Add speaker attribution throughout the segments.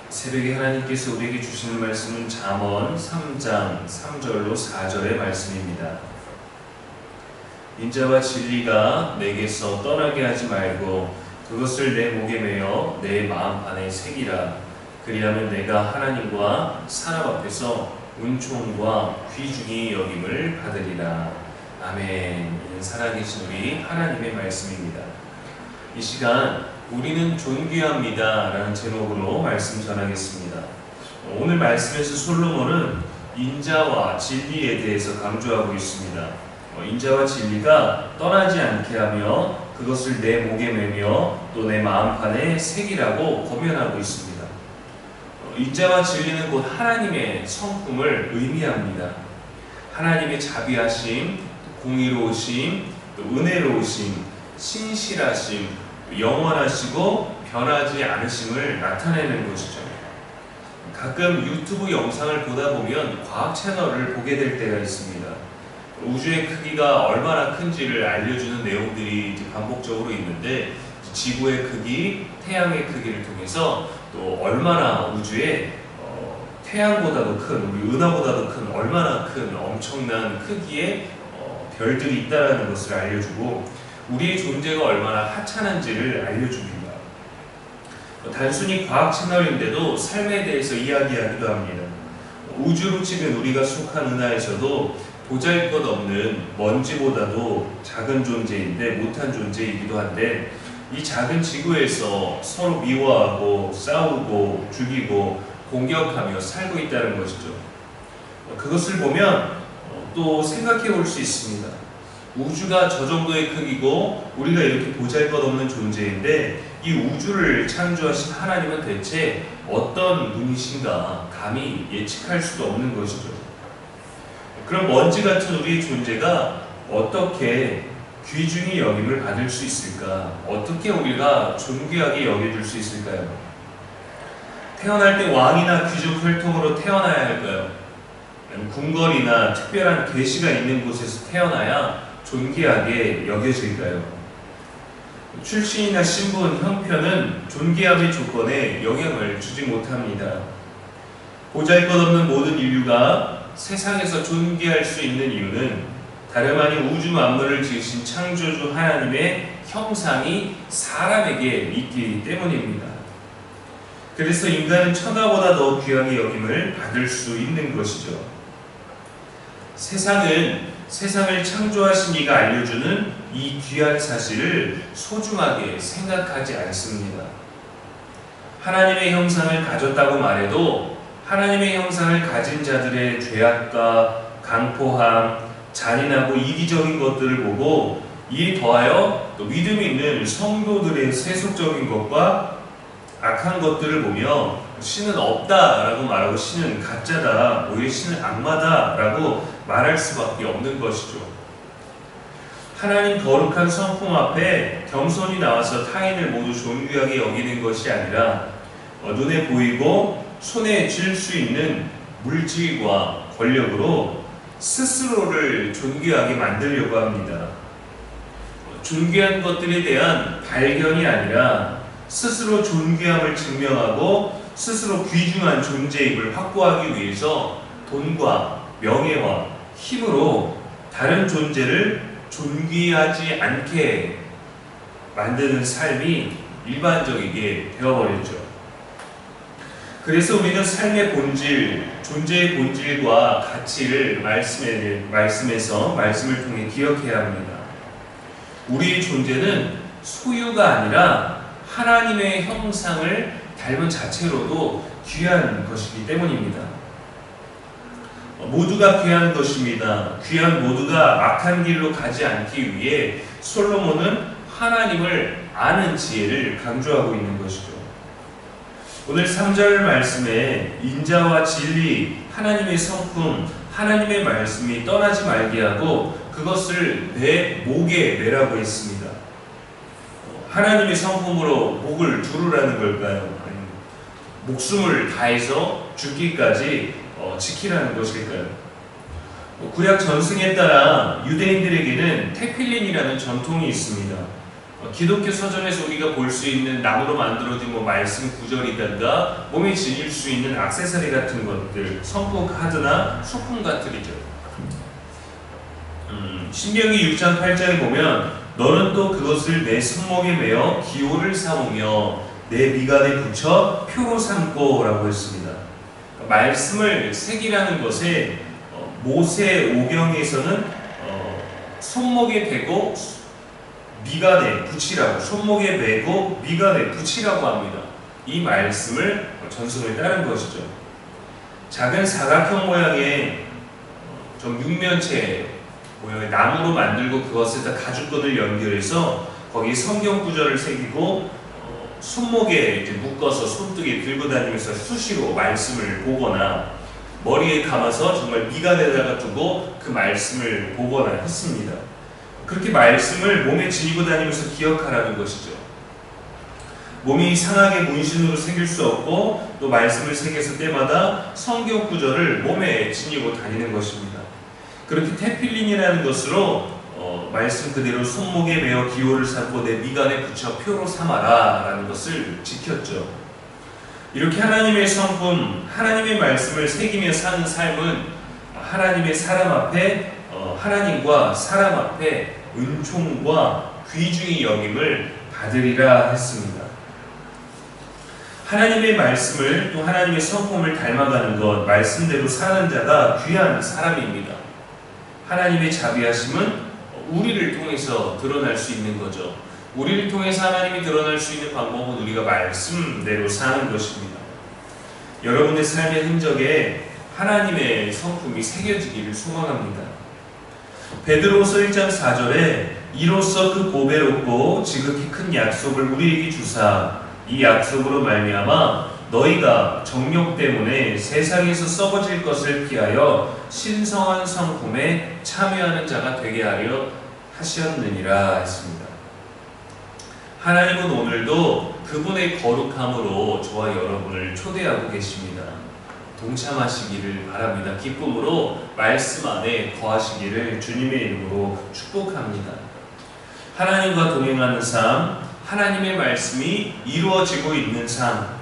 Speaker 1: 새벽에 하나님께서 우리에게 주시는 말씀은 잠언 3장 3절로 4절의 말씀입니다. 인자와 진리가 내게서 떠나게 하지 말고 그것을 내 목에 매어 내 마음판에 새기라. 그리하면 내가 하나님과 사람 앞에서 은총과 귀중히 여김을 받으리라. 아멘. 살아계신 우리 하나님의 말씀입니다. 이 시간 우리는 존귀합니다 라는 제목으로 말씀 전하겠습니다. 오늘 말씀에서 솔로몬은 인자와 진리에 대해서 강조하고 있습니다. 인자와 진리가 떠나지 않게 하며 그것을 내 목에 매며 또 내 마음판에 새기라고 권면하고 있습니다. 인자와 진리는 곧 하나님의 성품을 의미합니다. 하나님의 자비하심, 공의로우심, 또 은혜로우심, 신실하심, 영원하시고 변하지 않으심을 나타내는 것이죠. 가끔 유튜브 영상을 보다 보면 과학 채널을 보게 될 때가 있습니다. 우주의 크기가 얼마나 큰지를 알려주는 내용들이 반복적으로 있는데, 지구의 크기, 태양의 크기를 통해서 또 얼마나 우주에 태양보다도 큰, 우리 은하보다도 큰, 얼마나 큰 엄청난 크기의 별들이 있다는 것을 알려주고, 우리의 존재가 얼마나 하찮은지를 알려줍니다. 단순히 과학 채널인데도 삶에 대해서 이야기하기도 합니다. 우주로 치면 우리가 속한 은하에서도 보잘것없는 먼지보다도 작은 존재인데 못한 존재이기도 한데, 이 작은 지구에서 서로 미워하고 싸우고 죽이고 공격하며 살고 있다는 것이죠. 그것을 보면 또 생각해 볼 수 있습니다. 우주가 저 정도의 크기고 우리가 이렇게 보잘것없는 존재인데 이 우주를 창조하신 하나님은 대체 어떤 분이신가 감히 예측할 수도 없는 것이죠. 그럼 먼지 같은 우리의 존재가 어떻게 귀중히 여김을 받을 수 있을까? 어떻게 우리가 존귀하게 여겨줄 수 있을까요? 태어날 때 왕이나 귀족 혈통으로 태어나야 할까요? 궁궐이나 특별한 계시가 있는 곳에서 태어나야 존귀하게 여겨질까요? 출신이나 신분, 형편은 존귀함의 조건에 영향을 주지 못합니다. 보잘것없는 모든 인류가 세상에서 존귀할 수 있는 이유는 다름 아닌 우주 만물을 지으신 창조주 하나님의 형상이 사람에게 있기 때문입니다. 그래서 인간은 천하보다 더 귀하게 여김을 받을 수 있는 것이죠. 세상을 창조하신 이가 알려주는 이 귀한 사실을 소중하게 생각하지 않습니다. 하나님의 형상을 가졌다고 말해도 하나님의 형상을 가진 자들의 죄악과 강포함, 잔인하고 이기적인 것들을 보고 이에 더하여 또 믿음 있는 성도들의 세속적인 것과 악한 것들을 보며 신은 없다라고 말하고 신은 가짜다, 오히려 신은 악마다라고 말할 수밖에 없는 것이죠. 하나님 거룩한 성품 앞에 겸손히 나와서 타인을 모두 존귀하게 여기는 것이 아니라 눈에 보이고 손에 쥘 수 있는 물질과 권력으로 스스로를 존귀하게 만들려고 합니다. 존귀한 것들에 대한 발견이 아니라 스스로 존귀함을 증명하고 스스로 귀중한 존재임을 확보하기 위해서 돈과 명예와 힘으로 다른 존재를 존귀하지 않게 만드는 삶이 일반적이게 되어버렸죠. 그래서 우리는 삶의 본질, 존재의 본질과 가치를 말씀을 통해 기억해야 합니다. 우리의 존재는 소유가 아니라 하나님의 형상을 닮은 자체로도 귀한 것이기 때문입니다. 모두가 귀한 것입니다. 귀한 모두가 악한 길로 가지 않기 위해 솔로몬은 하나님을 아는 지혜를 강조하고 있는 것이죠. 오늘 3절 말씀에 인자와 진리, 하나님의 성품, 하나님의 말씀이 떠나지 말게 하고 그것을 내 목에 매라고 했습니다. 하나님의 성품으로 목을 두르라는 걸까요? 아니면 목숨을 다해서 죽기까지 지키라는 것일까요? 구약 전승에 따라 유대인들에게는 테필린이라는 전통이 있습니다. 기독교 서점에서 우리가 볼 수 있는 나무로 만들어진 말씀 구절이든가 몸에 지닐 수 있는 액세서리 같은 것들, 성품 카드나 소품 같들이죠. 신명기 6장 8장에 보면 너는 또 그것을 내 손목에 매어 기호를 삼으며 내 미간에 붙여 표로 삼고 라고 했습니다. 말씀을 새기라는 것에 모세 오경에서는 손목에 대고 미간에 붙이라고, 손목에 매고 미간에 붙이라고 합니다. 이 말씀을 전승을 따른 것이죠. 작은 사각형 모양의 좀 육면체 모양의 나무로 만들고 그것에다 가죽끈을 연결해서 거기에 성경 구절을 새기고 손목에 이제 묶어서 손등에 들고 다니면서 수시로 말씀을 보거나 머리에 감아서 정말 미간에다가 두고 그 말씀을 보거나 했습니다. 그렇게 말씀을 몸에 지니고 다니면서 기억하라는 것이죠. 몸이 이상하게 문신으로 새길 수 없고 또 말씀을 새겨서 때마다 성경 구절을 몸에 지니고 다니는 것입니다. 그렇게 테필린이라는 것으로 말씀 그대로 손목에 매어 기호를 삼고 내 미간에 붙여 표로 삼아라 라는 것을 지켰죠. 이렇게 하나님의 성품, 하나님의 말씀을 새기며 사는 삶은 하나님의 사람 앞에 하나님과 사람 앞에 은총과 귀중히 여김을 받으리라 했습니다. 하나님의 말씀을 또 하나님의 성품을 닮아가는 것, 말씀대로 사는 자가 귀한 사람입니다. 하나님의 자비하심은 우리를 통해서 드러날 수 있는 거죠. 우리를 통해서 하나님이 드러날 수 있는 방법은 우리가 말씀대로 사는 것입니다. 여러분의 삶의 흔적에 하나님의 성품이 새겨지기를 소망합니다. 베드로후서 1장 4절에 이로써 그 보배롭고 지극히 큰 약속을 우리에게 주사 이 약속으로 말미암아 너희가 정욕 때문에 세상에서 썩어질 것을 피하여 신성한 성품에 참여하는 자가 되게 하려 하셨느니라 했습니다. 하나님은 오늘도 그분의 거룩함으로 저와 여러분을 초대하고 계십니다. 동참하시기를 바랍니다. 기쁨으로 말씀 안에 거하시기를 주님의 이름으로 축복합니다. 하나님과 동행하는 삶, 하나님의 말씀이 이루어지고 있는 삶,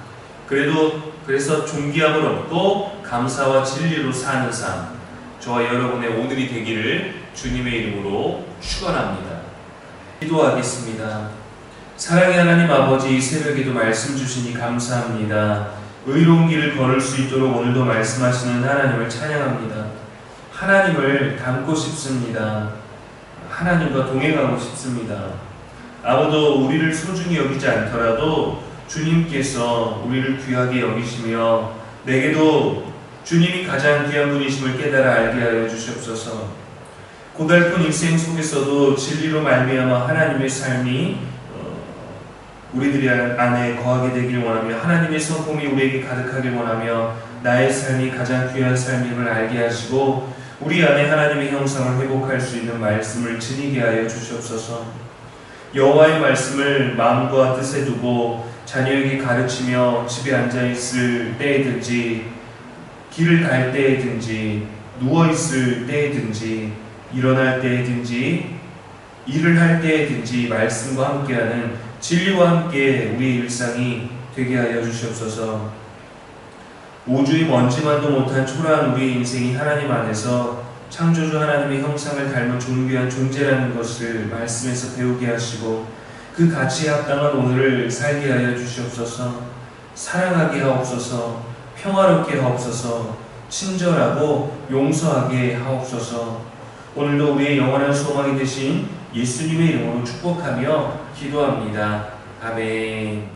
Speaker 1: 그래서 존귀함을 얻고 감사와 진리로 사는 삶, 저와 여러분의 오늘이 되기를 주님의 이름으로 축원합니다. 기도하겠습니다. 사랑의 하나님 아버지, 이 새벽에도 말씀 주시니 감사합니다. 의로운 길을 걸을 수 있도록 오늘도 말씀하시는 하나님을 찬양합니다. 하나님을 닮고 싶습니다. 하나님과 동행하고 싶습니다. 아무도 우리를 소중히 여기지 않더라도 주님께서 우리를 귀하게 여기시며 내게도 주님이 가장 귀한 분이심을 깨달아 알게 하여 주시옵소서. 고달픈 인생 속에서도 진리로 말미암아 하나님의 삶이 우리들이 안에 거하게 되길 원하며 하나님의 성품이 우리에게 가득하길 원하며 나의 삶이 가장 귀한 삶임을 알게 하시고 우리 안에 하나님의 형상을 회복할 수 있는 말씀을 지니게 하여 주시옵소서. 여호와의 말씀을 마음과 뜻에 두고 자녀에게 가르치며 집에 앉아있을 때에든지 길을 갈 때에든지 누워있을 때에든지 일어날 때에든지 일을 할 때에든지 말씀과 함께하는 진리와 함께 우리의 일상이 되게 하여 주시옵소서. 우주의 먼지만도 못한 초라한 우리의 인생이 하나님 안에서 창조주 하나님의 형상을 닮은 존귀한 존재라는 것을 말씀에서 배우게 하시고 그 가치에 합당한 오늘을 살게 하여 주시옵소서. 사랑하게 하옵소서. 평화롭게 하옵소서. 친절하고 용서하게 하옵소서. 오늘도 우리의 영원한 소망이 되신 예수님의 이름으로 축복하며 기도합니다. 아멘.